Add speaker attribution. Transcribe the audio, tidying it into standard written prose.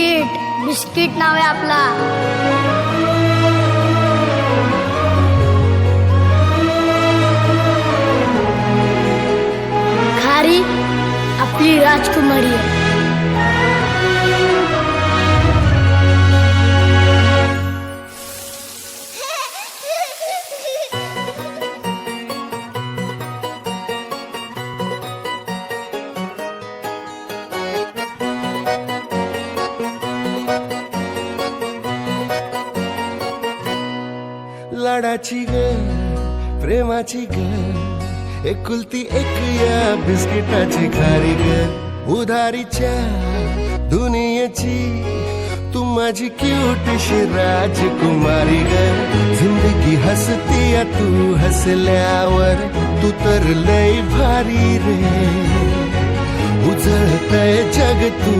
Speaker 1: Biscuit biscuit नाव आहे आपला. खारी आपली राजकुमारी आहे.
Speaker 2: लाडाची ग प्रेमाची ग एकुलती एक या बिस्किटाची खारी ग. उधारीच्या दुनियेची तू माझी क्यूटशी राजकुमारी ग. जिंदगी हसती या तू हसल्यावर तू तर लय भारी रे. उजळतय जग तू